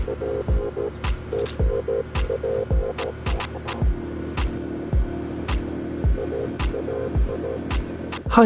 Hi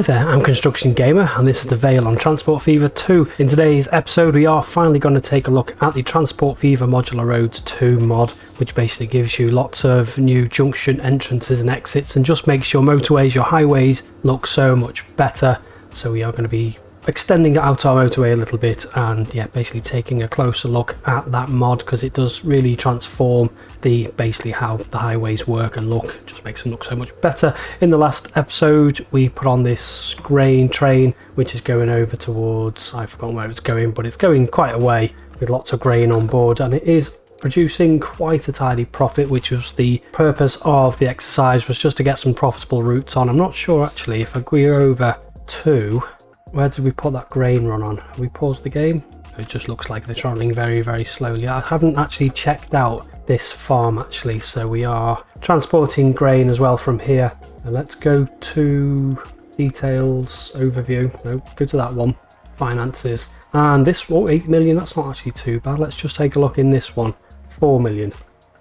there, I'm Construction Gamer and this is the Vale on Transport Fever 2. In today's episode we are finally going to take a look at the Transport Fever Modular Roads 2 mod, which basically gives you lots of new junction entrances and exits and just makes your motorways, your highways look so much better. So we are going to be extending out our motorway a little bit and basically taking a closer look at that mod, because it does really transform basically how the highways work and look. It just makes them look so much better. In the last episode we put on this grain train which is going over towards, I've forgotten where it's going, but it's going quite a way with lots of grain on board, and it is producing quite a tidy profit, which was the purpose of the exercise, was just to get some profitable routes on. I'm not sure actually if I go over to, where did we put that grain run on? Have we paused the game? It just looks like they're travelling very, very slowly. I haven't actually checked out this farm actually, so we are transporting grain as well from here. Now let's go to details, overview. No, go to that one, finances. And this one, 8 million, that's not actually too bad. Let's just take a look in this one, 4 million.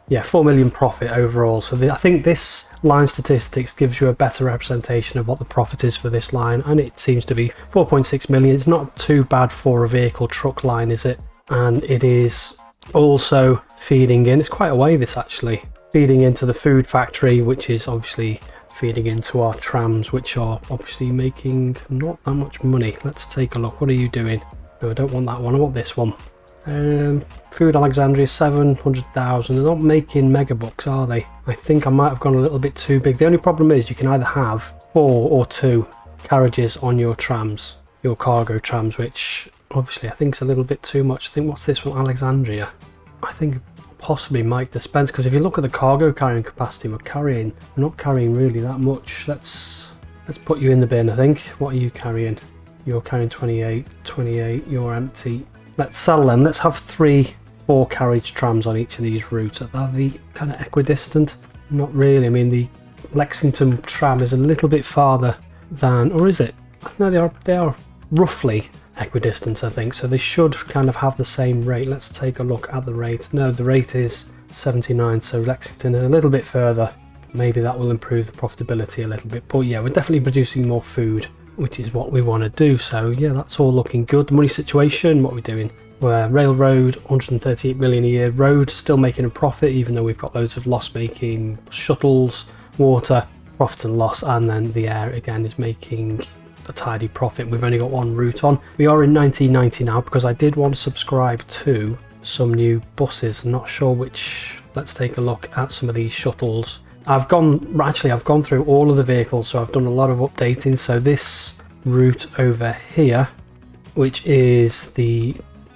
Yeah, 4 million profit overall. So I think this line statistics gives you a better representation of what the profit is for this line, and it seems to be 4.6 million. It's not too bad for a vehicle truck line, is it? And it is also feeding in, it's quite a way this actually, feeding into the food factory, which is obviously feeding into our trams, which are obviously making not that much money. Let's take a look. What are you doing? No, I don't want that one, I want this one. Food Alexandria, 700,000. They're not making mega bucks, are they? I think I might have gone a little bit too big. The only problem is you can either have 4 or 2 carriages on your trams, your cargo trams, which obviously I think is a little bit too much. I think, what's this one, Alexandria? I think possibly might dispense, because if you look at the cargo carrying capacity, we're not carrying really that much. Let's put you in the bin, I think. What are you carrying? You're carrying 28, you're empty. Let's sell them. Let's have 3 4 carriage trams on each of these routes. Are they kind of equidistant? Not really. I mean, the Lexington tram is a little bit farther than, or is it? No, they are roughly equidistant, I think. So they should kind of have the same rate. Let's take a look at the rate. No, the rate is 79. So Lexington is a little bit further. Maybe that will improve the profitability a little bit. But yeah, we're definitely producing more food, which is what we want to do. So yeah, that's all looking good. The money situation, what are we doing? We're railroad, 138 million a year. Road, still making a profit, even though we've got loads of loss making. Shuttles, water, profit and loss, and then the air again is making a tidy profit. We've only got 1 route on. We are in 1990 now, because I did want to subscribe to some new buses. I'm not sure which. Let's take a look at some of these shuttles. I've gone through all of the vehicles, so I've done a lot of updating. So this route over here, which is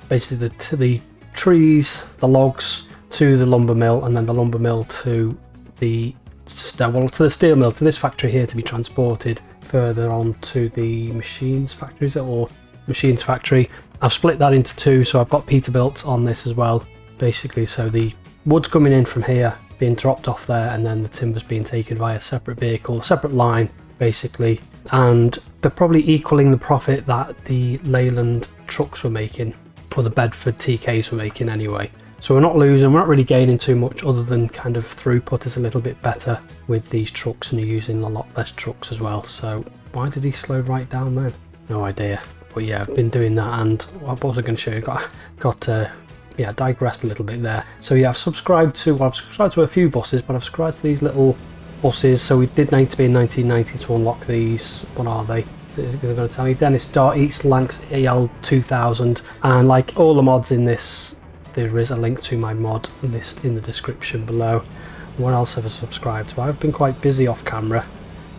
basically the trees, the logs to the lumber mill, and then the lumber mill to the steel mill, to this factory here, to be transported further on to the machines factory, is it, or machines factory. I've split that into 2, so I've got Peterbilt on this as well, basically. So the wood's coming in from here, being dropped off there, and then the timber's being taken via a separate vehicle, a separate line basically, and they're probably equaling the profit that the Leyland trucks were making, or the Bedford TKs were making anyway. So we're not losing, we're not really gaining too much, other than kind of throughput is a little bit better with these trucks, and you're using a lot less trucks as well. So why did he slow right down then? No idea. But yeah, I've been doing that, and what was I going to show you? Yeah, digressed a little bit there. So yeah, I've subscribed to a few buses, but I've subscribed to these little buses. So we did need to be in 1990 to unlock these. What are they? Is it going to tell me? Dennis Dart, East Lancs EL 2000, and like all the mods in this, there is a link to my mod list in the description below. What else have I subscribed to? I've been quite busy off camera,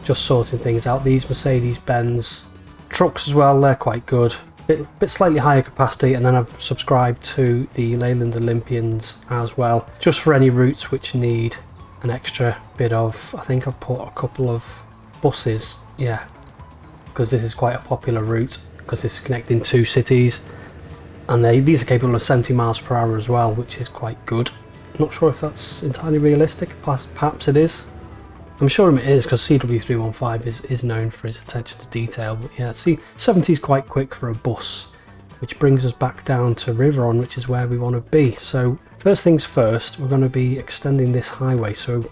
just sorting things out. These Mercedes-Benz trucks as well, they're quite good. Bit slightly higher capacity, and then I've subscribed to the Leyland Olympians as well, just for any routes which need an extra bit of. I think I've put a couple of buses, yeah, because this is quite a popular route, because this is connecting 2 cities, and these are capable of 70 miles per hour as well, which is quite good. Not sure if that's entirely realistic, perhaps it is. I'm sure it is, because CW315 is known for his attention to detail, but yeah, see, 70 is quite quick for a bus, which brings us back down to Riveron, which is where we want to be. So first things first, we're going to be extending this highway. So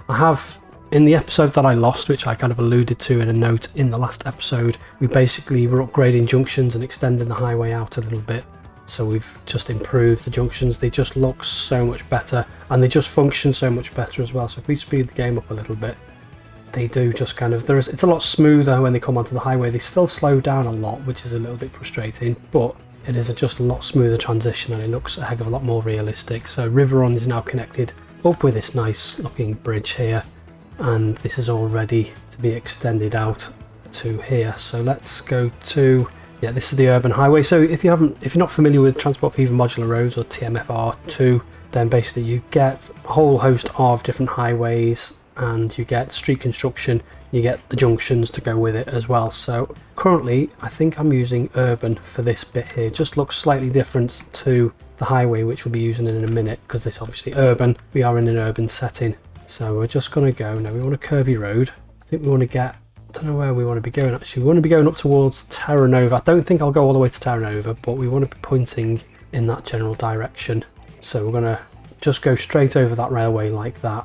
I have, in the episode that I lost, which I kind of alluded to in a note in the last episode, we basically were upgrading junctions and extending the highway out a little bit. So we've just improved the junctions. They just look so much better and they just function so much better as well. So if we speed the game up a little bit, they do just kind of, it's a lot smoother when they come onto the highway. They still slow down a lot, which is a little bit frustrating, but it is just a lot smoother transition and it looks a heck of a lot more realistic. So Riveron is now connected up with this nice looking bridge here, and this is all ready to be extended out to here. So let's go to, yeah, this is the urban highway. So if you're not familiar with Transport Fever Modular Roads or TFMR2, then basically you get a whole host of different highways and you get street construction, you get the junctions to go with it as well. So currently I think I'm using urban for this bit here. Just looks slightly different to the highway, which we'll be using in a minute, because this obviously urban, we are in an urban setting. So we're just going to go, now we want a curvy road. I think we want to get, I don't know where we want to be going actually. We want to be going up towards Terra Nova. I don't think I'll go all the way to Terra Nova, but we want to be pointing in that general direction. So we're going to just go straight over that railway like that.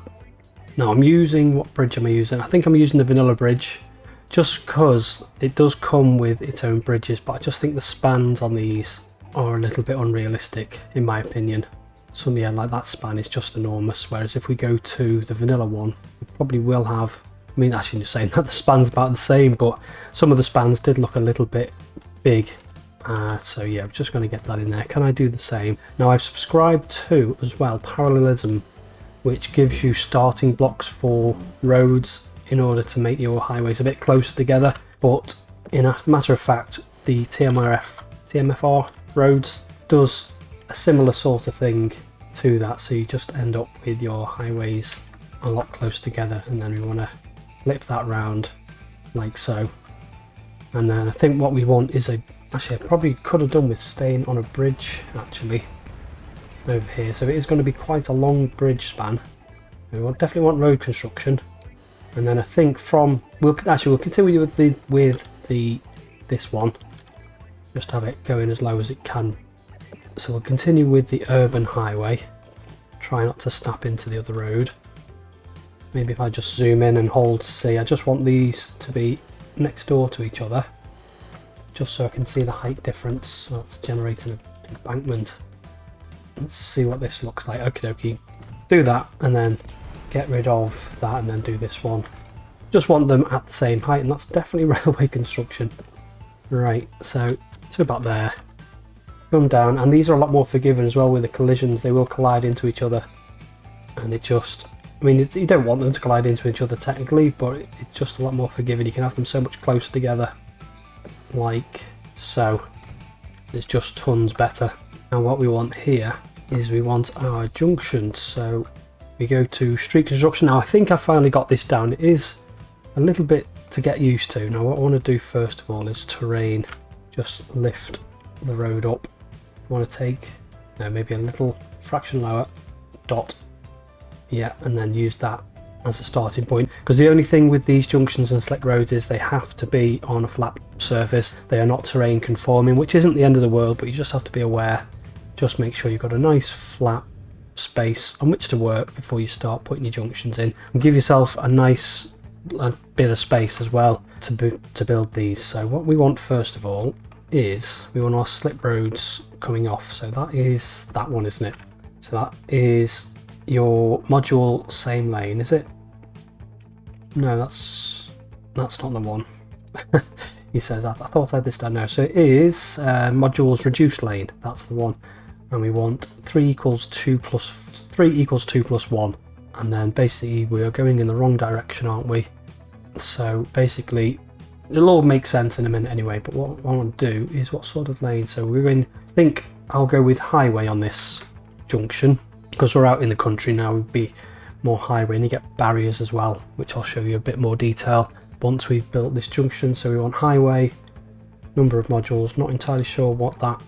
Now I'm using, what bridge am I using? I think I'm using the vanilla bridge, just because it does come with its own bridges, but I just think the spans on these are a little bit unrealistic in my opinion. Some, yeah, like that span is just enormous, whereas if we go to the vanilla one, we probably will have, I mean actually just saying that the span's about the same, but some of the spans did look a little bit big. So yeah, I'm just going to get that in there. Can I do the same? Now I've subscribed to as well Parallelism, which gives you starting blocks for roads in order to make your highways a bit closer together. But in a matter of fact, the TFMR roads does a similar sort of thing to that. So you just end up with your highways a lot closer together, and then we want to flip that round like so. And then I think what we want is actually I probably could have done with staying on a bridge actually over here. So it is going to be quite a long bridge span. We definitely want road construction, and then I think we'll continue with this one, just have it going as low as it can. So we'll continue with the urban highway, try not to snap into the other road. Maybe if I just zoom in and hold C, I just want these to be next door to each other, just so I can see the height difference. So it's generating an embankment. Let's see what this looks like. Okie dokie. Do that and then get rid of that and then do this one. Just want them at the same height, and that's definitely railway construction. Right, so to about there. Come down, and these are a lot more forgiving as well with the collisions. They will collide into each other, and it just, I mean, you don't want them to collide into each other technically, but it's just a lot more forgiving. You can have them so much closer together, like so. It's just tons better. And what we want here is we want our junctions. So we go to street construction. Now I think I finally got this down. It is a little bit to get used to. Now what I want to do first of all is terrain. Just lift the road up. I want to take, maybe a little fraction lower, dot. Yeah, and then use that as a starting point, because the only thing with these junctions and slick roads is they have to be on a flat surface. They are not terrain conforming, which isn't the end of the world, but you just have to be aware. Just make sure you've got a nice flat space on which to work before you start putting your junctions in, and give yourself a nice bit of space as well to build these. So what we want first of all is we want our slip roads coming off. So that is that one, isn't it? So that is your module same lane, is it? No, that's not the one. He says, I thought I had this down now. So it is modules reduced lane. That's the one. And we want 3 equals 2 plus 1. And then basically we are going in the wrong direction, aren't we? So basically it'll all make sense in a minute anyway, but what I want to do is what sort of lane. So we're in, I think I'll go with highway on this junction, because we're out in the country now. We'd be more highway, and you get barriers as well, which I'll show you a bit more detail once we've built this junction. So we want highway, number of modules, not entirely sure what that,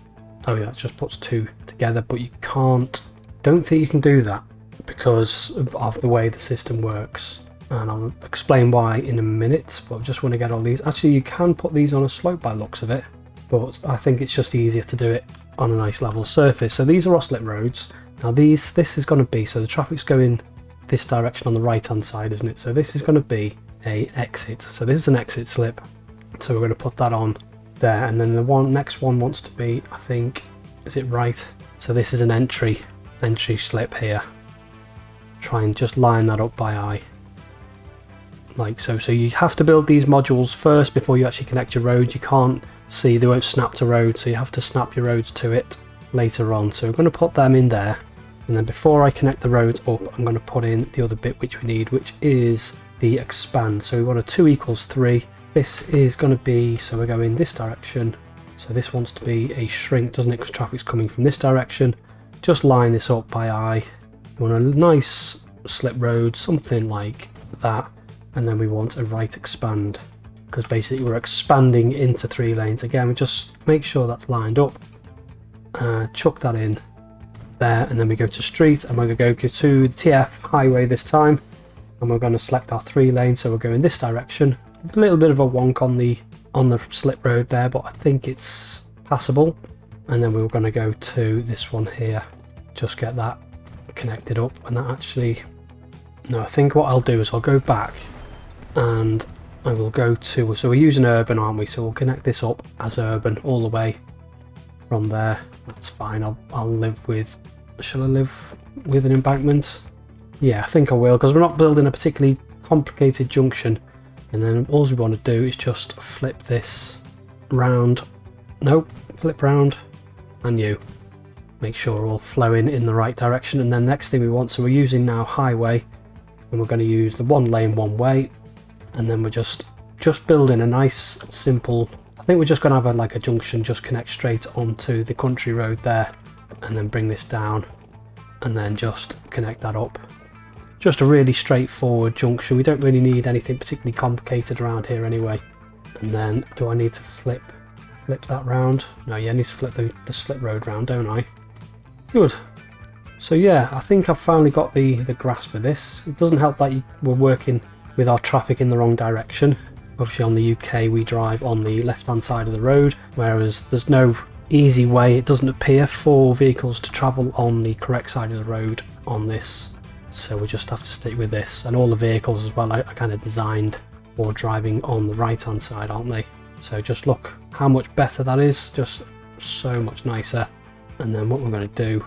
oh yeah, that just puts 2 together, but you don't think you can do that because of the way the system works, and I'll explain why in a minute. But I just want to get all these. Actually, you can put these on a slope by the looks of it. but I think it's just easier to do it on a nice level surface. So these are our slip roads. Now this is going to be, so the traffic's going this direction on the right hand side, isn't it? So this is going to be a exit. So this is an exit slip. So we're going to put that on there, and then the next one wants to be, I think, is it right? So this is an entry slip here. Try and just line that up by eye, like so. So you have to build these modules first before you actually connect your roads. You can't see, they won't snap to roads, so you have to snap your roads to it later on. So we're going to put them in there, and then before I connect the roads up, I'm going to put in the other bit which we need, which is the expand. So we want a 2 = 3. This is going to be, so we're going this direction, so this wants to be a shrink, doesn't it, because traffic's coming from this direction. Just line this up by eye. We want a nice slip road, something like that, and then we want a right expand, because basically we're expanding into 3 lanes. Again, we just make sure that's lined up, chuck that in there, and then we go to street, and we're going to go to the TF highway this time, and we're going to select our 3 lanes. So we're going this direction. A little bit of a wonk on the slip road there, but I think it's passable. And then we were going to go to this one here, just get that connected up. And that actually, no, I think what I'll do is I'll go back and I will go to, so we're using urban, aren't we? So we'll connect this up as urban all the way from there. That's fine. I'll live with, shall I live with an embankment? Yeah, I think I will, because we're not building a particularly complicated junction. And then all we want to do is just flip this round. Nope, flip round, and you make sure we're all flowing in the right direction. And then next thing we want, so we're using now highway, and we're going to use the 1 lane 1 way, and then we're just building a nice simple, I think we're just going to have like a junction just connect straight onto the country road there, and then bring this down, and then just connect that up. Just a really straightforward junction. We don't really need anything particularly complicated around here anyway. And then, do I need to flip that round? No, yeah, I need to flip the slip road round, don't I? Good. So yeah, I think I've finally got the grasp of this. It doesn't help that we're working with our traffic in the wrong direction. Obviously on the UK we drive on the left hand side of the road, whereas there's no easy way, it doesn't appear, for vehicles to travel on the correct side of the road on this. So we just have to stick with this, and all the vehicles as well are kind of designed for driving on the right hand side, aren't they? So just look how much better that is, just so much nicer. And then what we're going to do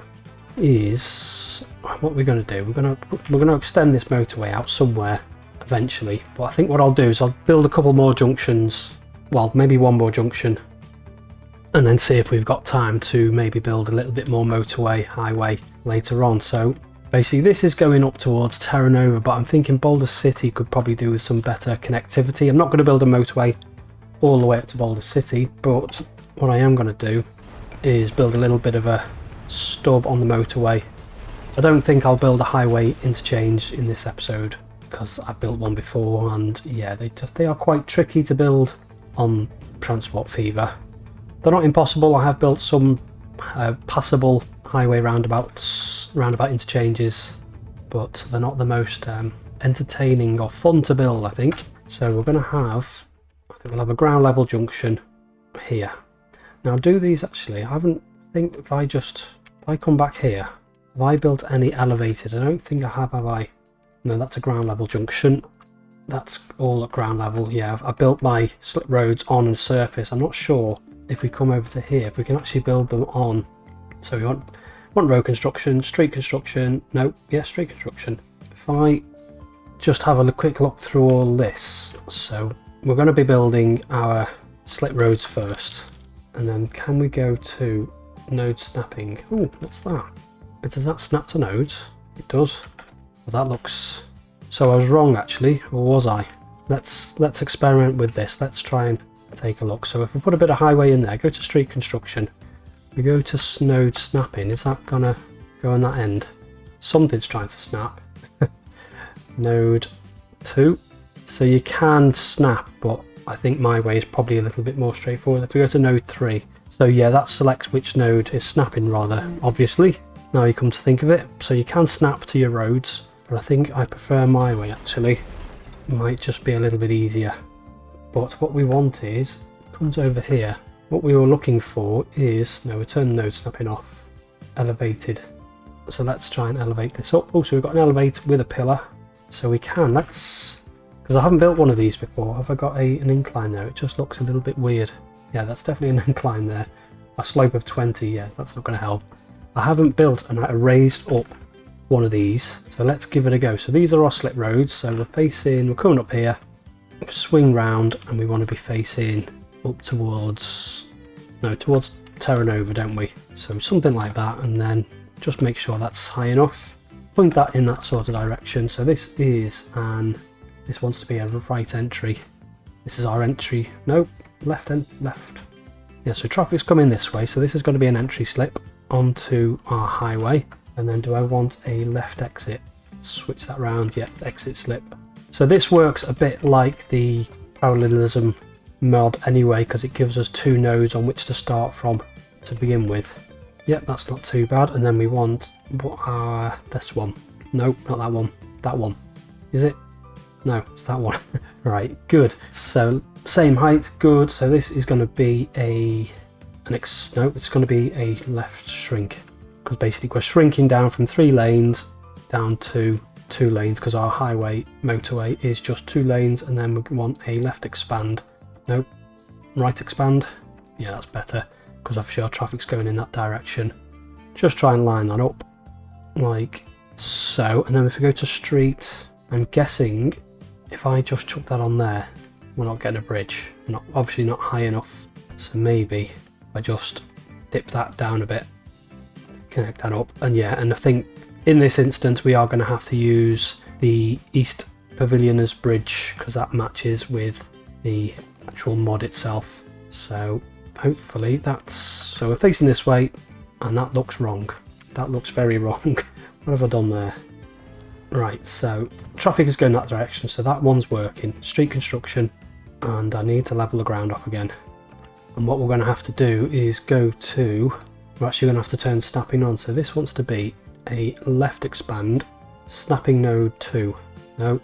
is, we're going to extend this motorway out somewhere eventually, but I think what I'll do is I'll build a couple more junctions, well, maybe 1 more junction, and then see if we've got time to maybe build a little bit more motorway highway later on. So basically this is going up towards Terra Nova, but I'm thinking Boulder City could probably do with some better connectivity. I'm not going to build a motorway all the way up to Boulder City, but what I am going to do is build a little bit of a stub on the motorway. I don't think I'll build a highway interchange in this episode, because I've built one before, and yeah, they are quite tricky to build on Transport Fever. They're not impossible. I have built some passable highway roundabout interchanges, but they're not the most entertaining or fun to build, I think. So we're going to have, I think we'll have a ground level junction here. Now do these actually, I think if I come back here, have I built any elevated? I don't think I have I? No, that's a ground level junction. That's all at ground level. Yeah, I built my slip roads on a surface. I'm not sure if we come over to here, if we can actually build them on. So we want road construction, street construction, no, yeah, street construction. If I just have a quick look through all this, so we're going to be building our slip roads first, and then can we go to node snapping? Oh, what's that? Does that snap to nodes? It does. Well, that looks, so I was wrong actually, or was I? Let's experiment with this. Let's try and take a look. So if we put a bit of highway in there, go to street construction, we go to node snapping, is that gonna go on that end? Something's trying to snap. Node 2. So you can snap, but I think my way is probably a little bit more straightforward. If we go to node 3, so yeah, that selects which node is snapping rather, obviously, now you come to think of it. So you can snap to your roads, but I think I prefer my way actually. It might just be a little bit easier. But what we want is, it comes over here, what we were looking for is, no, return node snapping off, elevated. So let's try and elevate this up. Also, we've got an elevator with a pillar, so we can, because I haven't built one of these before. Have I got an incline there? It just looks a little bit weird. Yeah, that's definitely an incline there. A slope of 20, yeah, that's not going to help. I haven't built a raised up one of these, so let's give it a go. So these are our slip roads, so we're coming up here, swing round, and we want to be facing up towards Terra Nova, don't we? So something like that, and then just make sure that's high enough. Point that in that sort of direction. So this wants to be a right entry. This is our entry. Nope, left. Yeah, so traffic's coming this way, so this is going to be an entry slip onto our highway. And then do I want a left exit? Switch that round, yeah, exit slip. So this works a bit like the Parallelism Mod anyway, because it gives us two nodes on which to start from to begin with. Yep, that's not too bad. And then we want this one. Nope, not that one. That one. Is it? No, it's that one. Right, good. So same height, good. So this is going to be it's going to be a left shrink, because basically we're shrinking down from 3 lanes down to 2 lanes, because our highway motorway is just 2 lanes, and then we want a left expand. Nope, right expand. Yeah, that's better, because obviously our traffic's going in that direction. Just try and line that up like so, and then if we go to street, I'm guessing if I just chuck that on there, we're not getting a bridge. Obviously not high enough, so maybe if I just dip that down a bit, connect that up, and yeah, and I think in this instance we are going to have to use the East Pavilion as bridge, because that matches with the actual mod itself. So hopefully so we're facing this way, and that looks wrong. That looks very wrong. What have I done there? Right, so traffic is going that direction, so that one's working. Street construction, and I need to level the ground off again. And what we're going to have to do is we're actually going to have to turn snapping on. So this wants to be a left expand, snapping node 2. Nope,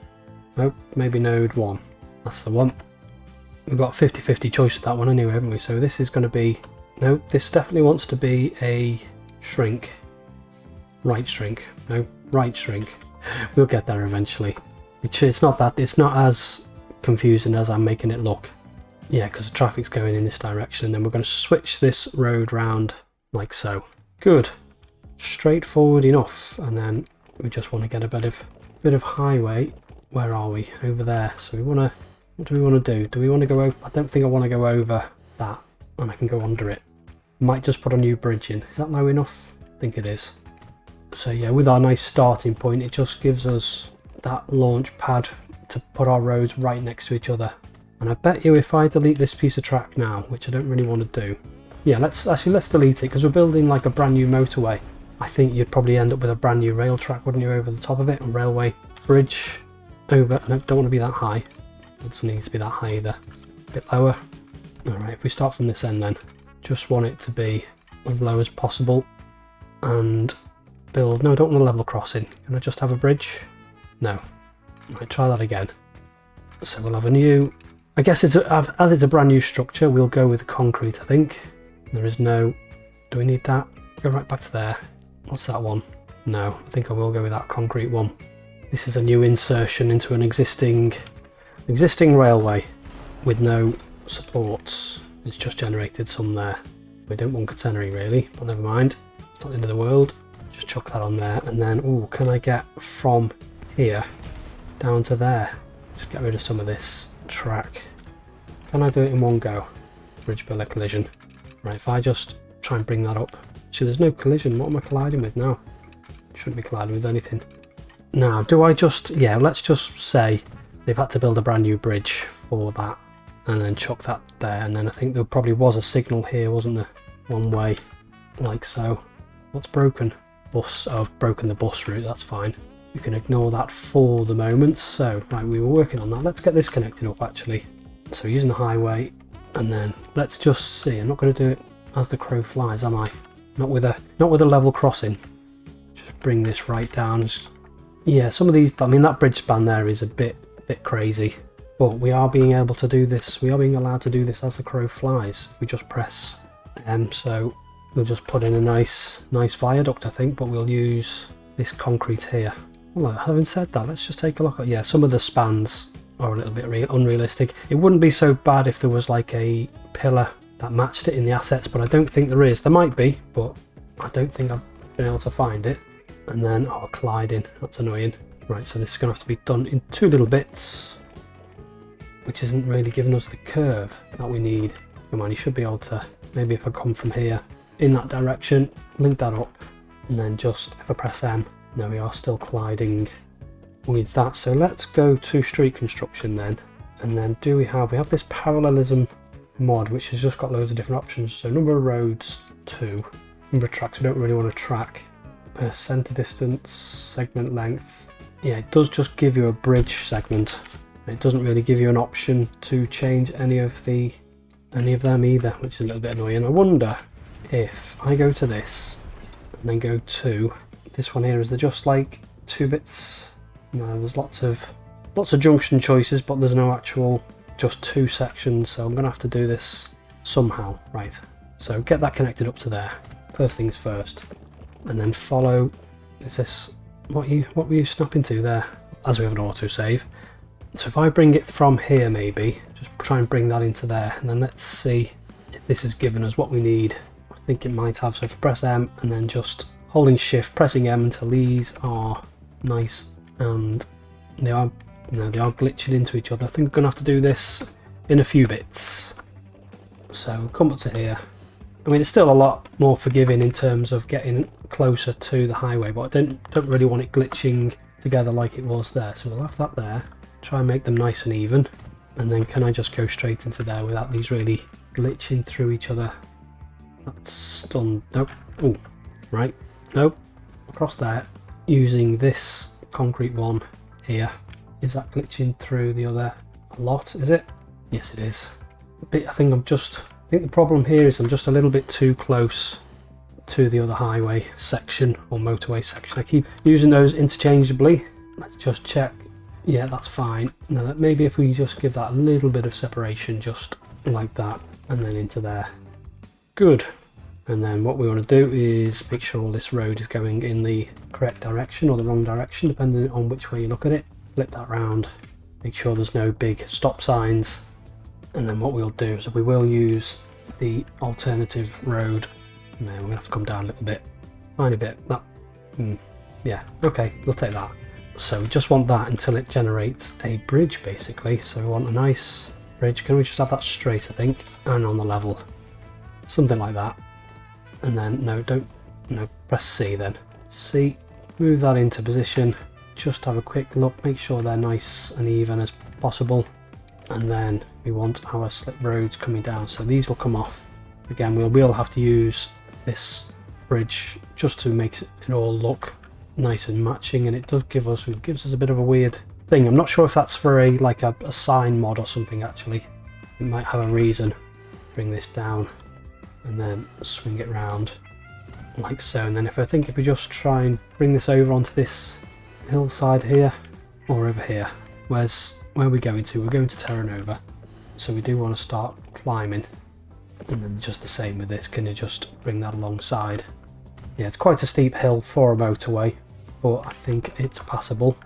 maybe node 1. That's the one. We've got 50-50 choice with that one anyway, haven't we? So this is going to be, no, this definitely wants to be a shrink. Right shrink. No, right shrink. We'll get there eventually. It's not as confusing as I'm making it look. Yeah, because the traffic's going in this direction, and then we're going to switch this road round like so. Good. Straightforward enough. And then we just want to get a bit of highway. Where are we? Over there. So what do we want to do? Do we want to go over? I don't think I want to go over that, and I can go under it. Might just put a new bridge in. Is that low enough? I think it is. So yeah, with our nice starting point, it just gives us that launch pad to put our roads right next to each other. And I bet you if I delete this piece of track now, which I don't really want to do. Yeah, let's delete it, because we're building like a brand new motorway. I think you'd probably end up with a brand new rail track, wouldn't you, over the top of it? A railway bridge over. No, don't want to be that high. It doesn't need to be that high either. A bit lower. Alright, if we start from this end then, just want it to be as low as possible. And build, no, I don't want a level crossing. Can I just have a bridge? No. Right, try that again. So we'll have a new, I guess as it's a brand new structure, we'll go with concrete, I think. There is no, do we need that? Go right back to there. What's that one? No, I think I will go with that concrete one. This is a new insertion into an existing railway with no supports. It's just generated some there. We don't want catenary really, but never mind. It's not the end of the world. Just chuck that on there, and then, ooh, can I get from here down to there? Just get rid of some of this track. Can I do it in one go? Bridge builder collision. Right, if I just try and bring that up. See, there's no collision. What am I colliding with now? Shouldn't be colliding with anything. Now, do I just, yeah, let's just say they've had to build a brand new bridge for that, and then chuck that there, and then I think there probably was a signal here, wasn't there? One way, like so. What's broken? Bus. Oh, I've broken the bus route, that's fine. We can ignore that for the moment. So, right, we were working on that. Let's get this connected up actually. So using the highway, and then let's just see. I'm not going to do it as the crow flies, am I? Not with a level crossing. Just bring this right down. Yeah, some of these, I mean that bridge span there is a bit crazy. But we are being able to do this, we are being allowed to do this as the crow flies. We just press M, so we'll just put in a nice viaduct, I think, but we'll use this concrete here. Well, having said that, let's just take a look at, yeah, some of the spans are a little bit unrealistic. It wouldn't be so bad if there was like a pillar that matched it in the assets, but I don't think there is. There might be, but I don't think I've been able to find it. And then, oh, colliding, that's annoying. Right, so this is going to have to be done in 2 little bits, which isn't really giving us the curve that we need. Come on, you should be able to, maybe if I come from here in that direction, link that up, and then just, if I press M, there we are, still colliding with that. So let's go to street construction then, and then we have this Parallelism Mod, which has just got loads of different options. So number of roads 2, number of tracks, we don't really want to track, center distance, segment length. Yeah, it does just give you a bridge segment. It doesn't really give you an option to change any of them either, which is a little bit annoying. I wonder if I go to this and then go to this one here, is there just like 2 bits? No, there's lots of junction choices, but there's no actual just 2 sections, so I'm gonna have to do this somehow. Right, so get that connected up to there first things first, and then follow. Is this what were you snapping to there? As we have an autosave, so if I bring it from here, maybe just try and bring that into there, and then let's see if this has given us what we need. I think it might have. So if I press M and then just holding shift, pressing M until these are nice, and they are glitching into each other. I think we're gonna have to do this in a few bits. So we'll come up to here. I mean, it's still a lot more forgiving in terms of getting closer to the highway, but I don't really want it glitching together like it was there. So we'll have that there. Try and make them nice and even, and then can I just go straight into there without these really glitching through each other? That's done. Nope. Oh, right. Nope. Across there, using this concrete one here. Is that glitching through the other a lot? Is it? Yes, it is. I think the problem here is I'm just a little bit too close to the other highway section or motorway section. I keep using those interchangeably. Let's just check. Yeah, that's fine. Now maybe if we just give that a little bit of separation, just like that, and then into there. Good. And then what we want to do is make sure all this road is going in the correct direction or the wrong direction, depending on which way you look at it. Flip that round, make sure there's no big stop signs, and then what we'll do is we will use the alternative road. And then we're going to have to come down a little bit, tiny bit. That, yeah, okay, we'll take that. So we just want that until it generates a bridge, basically. So we want a nice bridge. Can we just have that straight, I think, and on the level, something like that. And then press C then. C, move that into position. Just have a quick look, make sure they're nice and even as possible, and then we want our slip roads coming down, so these will come off. Again, we'll have to use this bridge just to make it all look nice and matching, and it gives us a bit of a weird thing. I'm not sure if that's for a sign mod or something. Actually, it might have a reason. Bring this down and then swing it round like so, and then if we just try and bring this over onto this hillside here, or over here, where are we going to? We're going to Terranova, so we do want to start climbing, and then just the same with this. Can you just bring that alongside? Yeah, it's quite a steep hill for a motorway, but I think it's passable.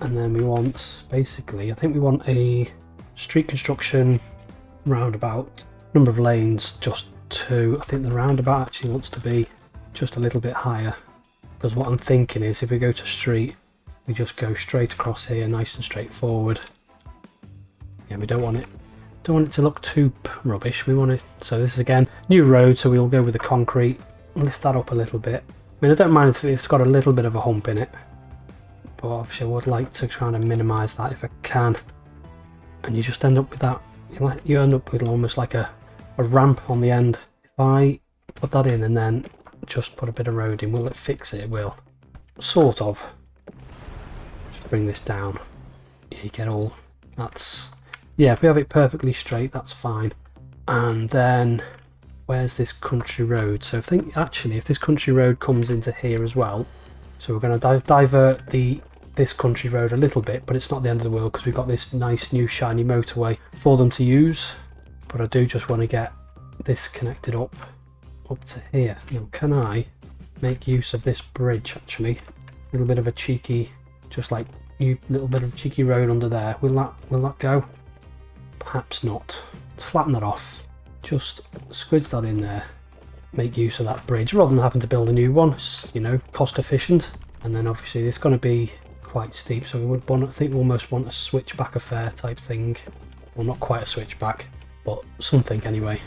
And then we want, basically, I think we want a street construction roundabout, number of lanes just 2. I think the roundabout actually wants to be just a little bit higher, because what I'm thinking is if we go to street, we just go straight across here, nice and straightforward. Yeah, we don't want it to look too rubbish. We want it, so this is again new road, so we'll go with the concrete, lift that up a little bit. I mean, I don't mind if it's got a little bit of a hump in it, but obviously I would like to try and minimise that if I can. And you just end up with that, you end up with almost like a ramp on the end. If I put that in and then just put a bit of road in, will it fix it? It will, sort of. Bring this down. Yeah, you get all that's, yeah, if we have it perfectly straight, that's fine. And then where's this country road? So I think actually if this country road comes into here as well, so we're going to divert the this country road a little bit, but it's not the end of the world because we've got this nice new shiny motorway for them to use. But I do just want to get this connected up to here. Now, can I make use of this bridge actually? A little bit of a cheeky, just like you, little bit of cheeky road under there. Will that go? Perhaps not. Let's flatten that off. Just squidge that in there. Make use of that bridge rather than having to build a new one. It's, you know, cost efficient. And then obviously it's going to be quite steep, so we would want, I think we almost want a switchback affair type thing. Well, not quite a switchback, but something anyway.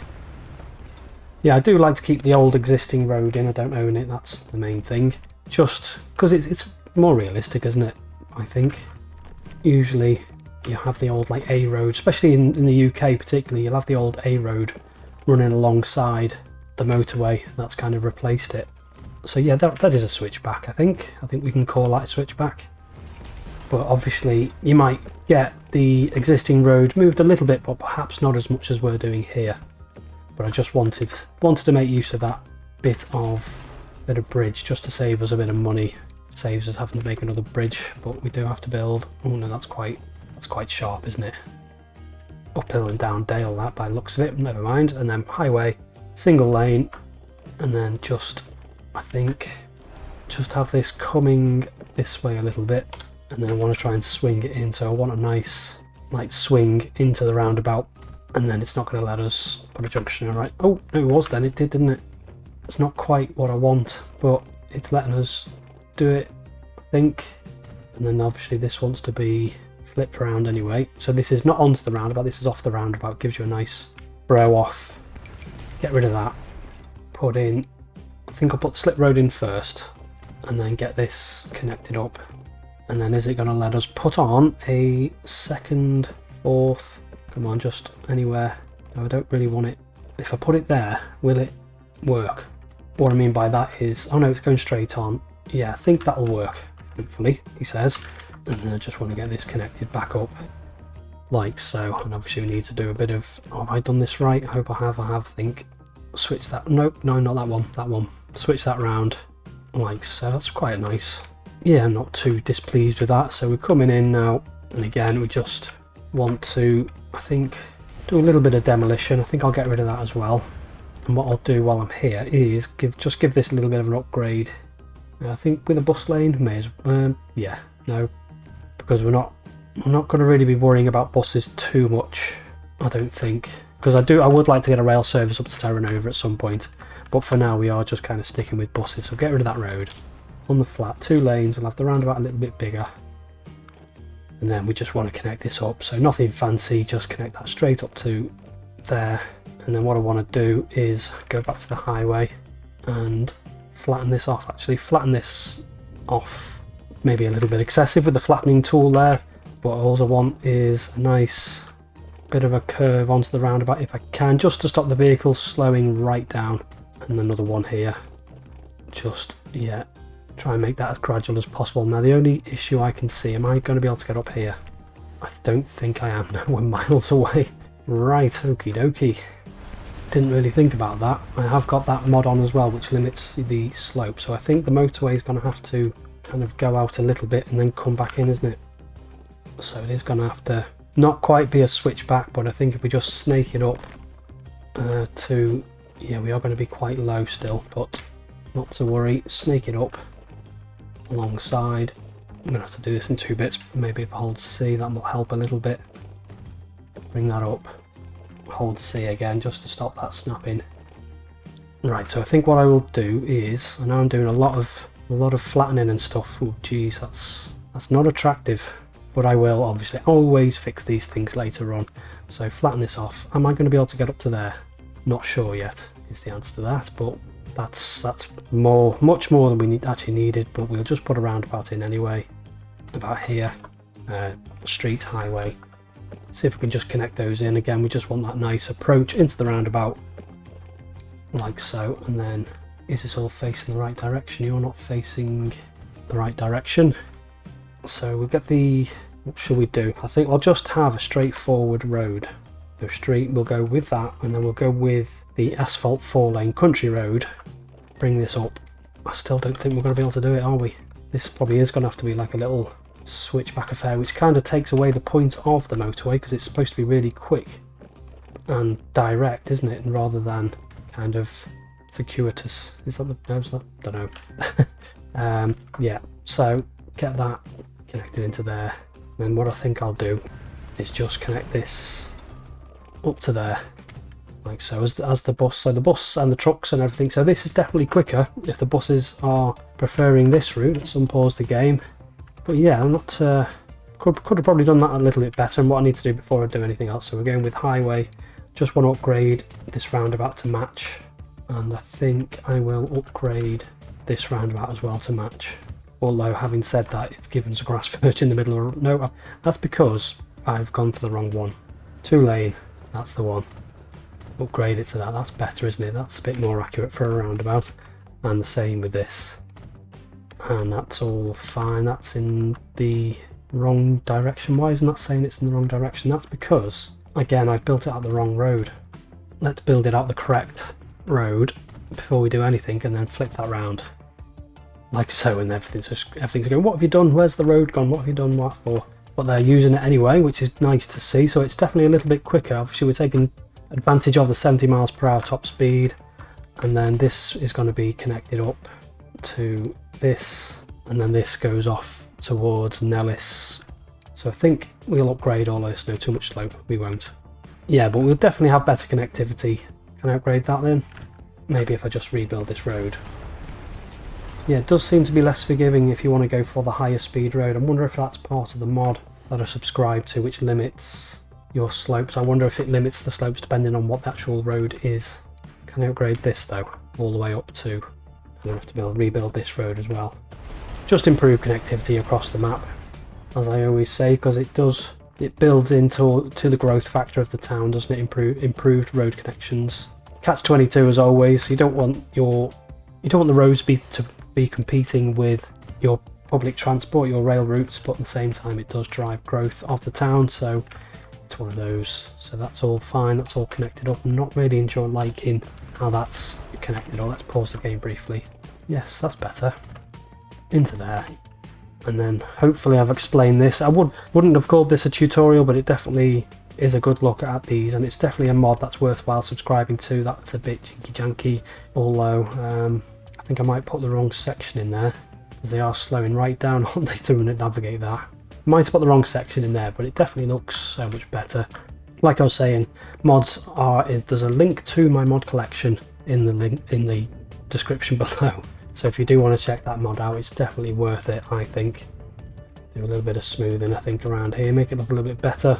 Yeah, I do like to keep the old existing road in. I don't own it, that's the main thing. Just because it's more realistic, isn't it? I think. Usually you have the old like A road, especially in the UK particularly, you'll have the old A road running alongside the motorway. That's kind of replaced it. So yeah, that is a switchback, I think. I think we can call that a switchback. But obviously you might get the existing road moved a little bit, but perhaps not as much as we're doing here. But I just wanted to make use of that bit of bridge just to save us a bit of money. Saves us having to make another bridge, but we do have to build. Oh no, that's quite sharp, isn't it? Uphill and down dale that by the looks of it. Never mind. And then highway, single lane, and then just, I think, just have this coming this way a little bit, and then I want to try and swing it in. So I want a nice like swing into the roundabout, and then it's not going to let us put a junction in, right? Oh no, it was then. It did, didn't it? It's not quite what I want, but it's letting us do it, I think. And then obviously this wants to be flipped around anyway. So this is not onto the roundabout, this is off the roundabout. Gives you a nice bro off. Get rid of that. Put in, I think I'll put the slip road in first, and then get this connected up. And then is it going to let us put on a second, fourth? Come on, just anywhere. No, I don't really want it. If I put it there, will it work? What I mean by that is, oh no, it's going straight on. Yeah, I think that'll work, hopefully, he says. And then I just want to get this connected back up, like so. And obviously we need to do a bit of, oh, have I done this right? I hope I have, I think. Switch that, nope, no, not that one. Switch that round, like so. That's quite nice. Yeah, I'm not too displeased with that. So we're coming in now, and again, we just want to, I think, do a little bit of demolition. I think I'll get rid of that as well. And what I'll do while I'm here is just give this a little bit of an upgrade. I think with a bus lane, may as well, yeah, no, because we're not going to really be worrying about buses too much, I don't think. Because I would like to get a rail service up to Terranova at some point, but for now we are just kind of sticking with buses. So get rid of that road. On the flat, 2 lanes, we'll have the roundabout a little bit bigger. And then we just want to connect this up, so nothing fancy, just connect that straight up to there. And then what I want to do is go back to the highway and flatten this off. Actually, flatten this off, maybe a little bit excessive with the flattening tool there, but all I want is a nice bit of a curve onto the roundabout if I can, just to stop the vehicles slowing right down. And another one here. Just, yeah, try and make that as gradual as possible. Now the only issue I can see, am I going to be able to get up here? I don't think I am. No, we're miles away. Right, okie dokie. Didn't really think about that. I have got that mod on as well, which limits the slope. So I think the motorway is going to have to kind of go out a little bit and then come back in, isn't it? So it is going to have to not quite be a switchback, but I think if we just snake it up to, yeah, we are going to be quite low still, but not to worry. Snake it up alongside. I'm going to have to do this in 2 bits. Maybe if I hold C, that will help a little bit. Bring that up. Hold C again just to stop that snapping. Right, so I think what I will do is, I know I'm doing a lot of flattening and stuff. Oh geez, that's not attractive, but I will obviously always fix these things later on. So flatten this off. Am I going to be able to get up to there? Not sure yet is the answer to that, but that's much more than we actually needed. But we'll just put a roundabout in anyway, about here, street, highway. See if we can just connect those in. Again, we just want that nice approach into the roundabout, like so. And then, is this all facing the right direction? You're not facing the right direction. So we'll get the, what shall we do? I think I'll just have a straightforward road. Go straight, we'll go with that, and then we'll go with the asphalt 4-lane country road. Bring this up. I still don't think we're going to be able to do it, are we? This probably is going to have to be like a little switchback affair, which kind of takes away the point of the motorway, because it's supposed to be really quick and direct, isn't it? And rather than kind of circuitous. Is that the no, is that? Don't know. Yeah, so get that connected into there. And then what I think I'll do is just connect this up to there, like so, as the bus. So the bus and the trucks and everything. So this is definitely quicker if the buses are preferring this route. Let's unpause the game. But yeah, I'm not. Could have probably done that a little bit better. And what I need to do before I do anything else. So we're going with highway. Just want to upgrade this roundabout to match, and I think I will upgrade this roundabout as well to match. Although having said that, it's given us a grass verge in the middle. No, that's because I've gone for the wrong one. 2-lane, that's the one. Upgrade it to that. That's better, isn't it? That's a bit more accurate for a roundabout. And the same with this. And that's all fine. That's in the wrong direction. Why isn't that saying it's in the wrong direction? That's because, again, I've built it out the wrong road. Let's build it out the correct road before we do anything, and then flip that round. Like so, and everything's going, what have you done? Where's the road gone? What have you done what for? But they're using it anyway, which is nice to see. So it's definitely a little bit quicker. Obviously, we're taking advantage of the 70 miles per hour top speed. And then this is going to be connected up to this. And then this goes off towards Nellis. So I think we'll upgrade all this. No, too much slope. We won't. Yeah, but we'll definitely have better connectivity. Can I upgrade that then? Maybe if I just rebuild this road. Yeah, it does seem to be less forgiving if you want to go for the higher speed road. I wonder if that's part of the mod that I subscribe to, which limits your slopes. I wonder if it limits the slopes depending on what the actual road is. Can I upgrade this though? All the way up to... I'm going to have to rebuild this road as well. Just improve connectivity across the map, as I always say, because it builds into the growth factor of the town, doesn't it? Improved road connections. Catch-22 as always. You don't want the roads to be competing with your public transport, your rail routes, but at the same time it does drive growth of the town, so it's one of those. So that's all fine, that's all connected up. I'm not really liking how that's connected. Let's pause the game briefly. Yes, that's better. Into there. And then hopefully I've explained this. I wouldn't have called this a tutorial, but it definitely is a good look at these, and it's definitely a mod that's worthwhile subscribing to. That's a bit jinky janky, although I think I might put the wrong section in there, because they are slowing right down, aren't they, to navigate that. Might have put the wrong section in there, but it definitely looks so much better. Like I was saying, mods there's a link to my mod collection in the description below. So if you do want to check that mod out, it's definitely worth it, I think. Do a little bit of smoothing, I think, around here, make it look a little bit better.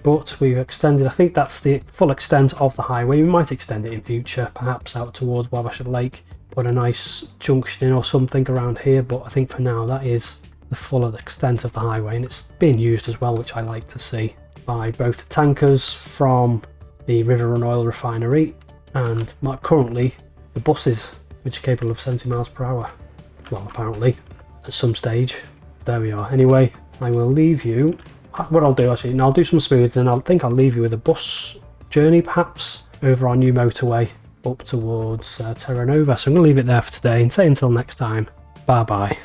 But we've extended, I think that's the full extent of the highway. We might extend it in future, perhaps out towards Wabasha Lake, put a nice junction in or something around here, but I think for now that is the full extent of the highway, and it's being used as well, which I like to see, by both the tankers from the River Run Oil Refinery and currently the buses, which are capable of 70 miles per hour. Well, apparently, at some stage. There we are. Anyway, I will leave you. What I'll do actually, and I'll do some smoothing, and I think I'll leave you with a bus journey perhaps over our new motorway up towards Terra Nova. So I'm going to leave it there for today and say until next time, bye bye.